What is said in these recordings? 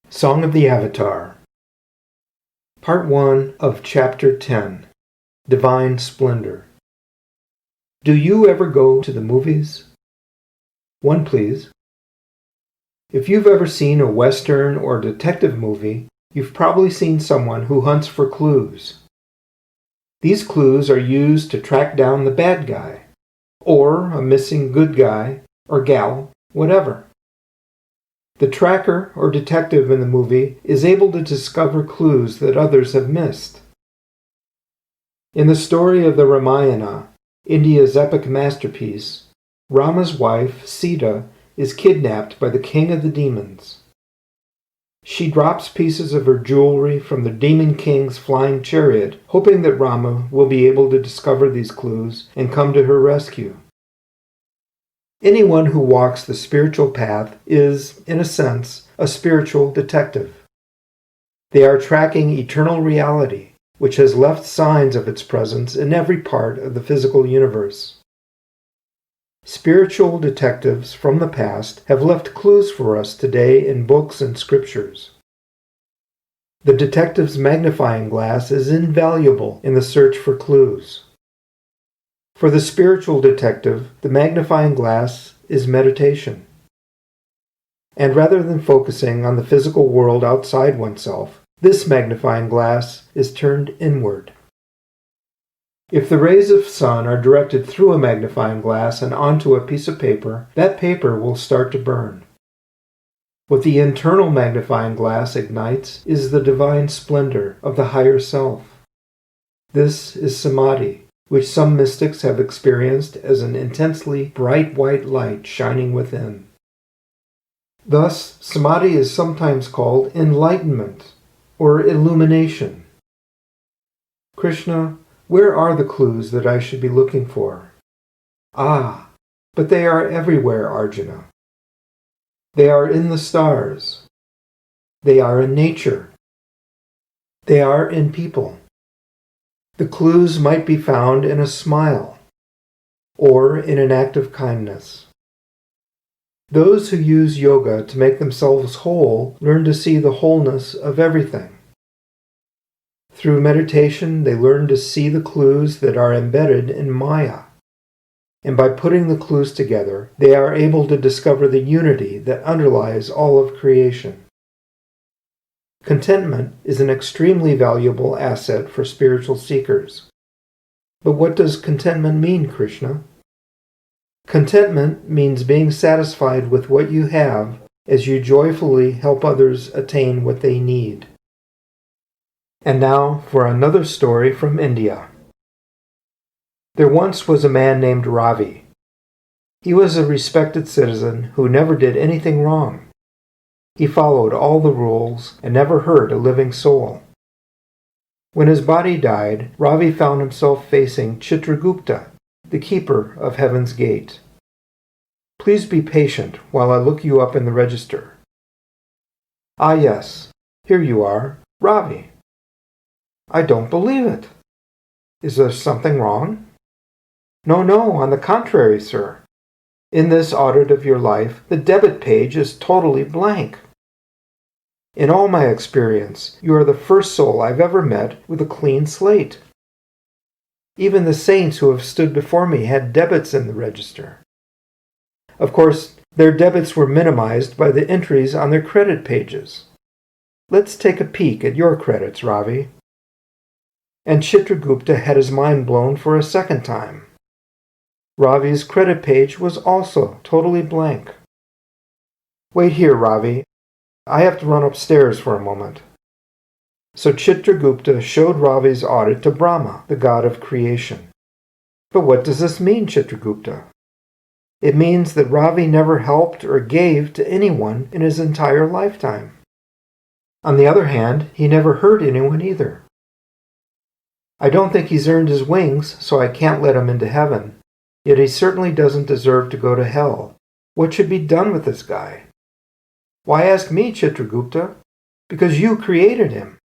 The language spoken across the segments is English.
Song of the Avatar, Part 1 of Chapter 10, Divine Splendor. Do you ever go to the movies? One, please. If you've ever seen a Western or detective movie, you've probably seen someone who hunts for clues. These clues are used to track down the bad guy, or a missing good guy, or gal, whatever. The tracker or detective in the movie is able to discover clues that others have missed. In the story of the Ramayana, India's epic masterpiece, Rama's wife, Sita, is kidnapped by the king of the demons. She drops pieces of her jewelry from the demon king's flying chariot, hoping that Rama will be able to discover these clues and come to her rescue. Anyone who walks the spiritual path is, in a sense, a spiritual detective. They are tracking eternal reality, which has left signs of its presence in every part of the physical universe. Spiritual detectives from the past have left clues for us today in books and scriptures. The detective's magnifying glass is invaluable in the search for clues. For the spiritual detective, the magnifying glass is meditation. And rather than focusing on the physical world outside oneself, this magnifying glass is turned inward. If the rays of sun are directed through a magnifying glass and onto a piece of paper, that paper will start to burn. What the internal magnifying glass ignites is the divine splendor of the higher self. This is samadhi, which some mystics have experienced as an intensely bright white light shining within. Thus, samadhi is sometimes called enlightenment or illumination. Krishna, where are the clues that I should be looking for? Ah, but they are everywhere, Arjuna. They are in the stars. They are in nature. They are in people. The clues might be found in a smile or in an act of kindness. Those who use yoga to make themselves whole learn to see the wholeness of everything. Through meditation, they learn to see the clues that are embedded in Maya. And by putting the clues together, they are able to discover the unity that underlies all of creation. Contentment is an extremely valuable asset for spiritual seekers. But what does contentment mean, Krishna? Contentment means being satisfied with what you have as you joyfully help others attain what they need. And now for another story from India. There once was a man named Ravi. He was a respected citizen who never did anything wrong. He followed all the rules and never hurt a living soul. When his body died, Ravi found himself facing Chitragupta, the keeper of Heaven's Gate. Please be patient while I look you up in the register. Ah yes, here you are, Ravi. I don't believe it. Is there something wrong? No, on the contrary, sir. In this audit of your life, the debit page is totally blank. In all my experience, you are the first soul I've ever met with a clean slate. Even the saints who have stood before me had debits in the register. Of course, their debits were minimized by the entries on their credit pages. Let's take a peek at your credits, Ravi. And Chitragupta had his mind blown for a second time. Ravi's credit page was also totally blank. Wait here, Ravi. I have to run upstairs for a moment. So Chitragupta showed Ravi's audit to Brahma, the god of creation. But what does this mean, Chitragupta? It means that Ravi never helped or gave to anyone in his entire lifetime. On the other hand, he never hurt anyone either. I don't think he's earned his wings, so I can't let him into heaven. Yet he certainly doesn't deserve to go to hell. What should be done with this guy? Why ask me, Chitragupta? Because you created him.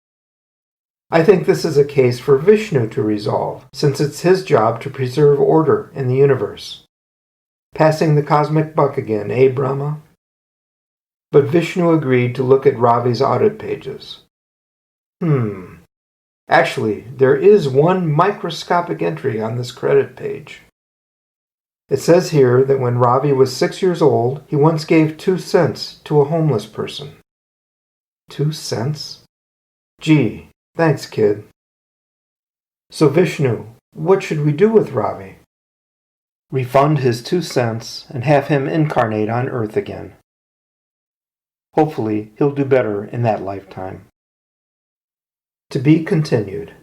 I think this is a case for Vishnu to resolve, since it's his job to preserve order in the universe. Passing the cosmic buck again, eh, Brahma? but Vishnu agreed to look at Ravi's audit pages. Actually, there is one microscopic entry on this credit page. It says here that when Ravi was 6 years old, he once gave 2 cents to a homeless person. 2 cents? Gee, thanks, kid. So Vishnu, what should we do with Ravi? Refund his 2 cents and have him incarnate on Earth again. Hopefully, he'll do better in that lifetime. To be continued.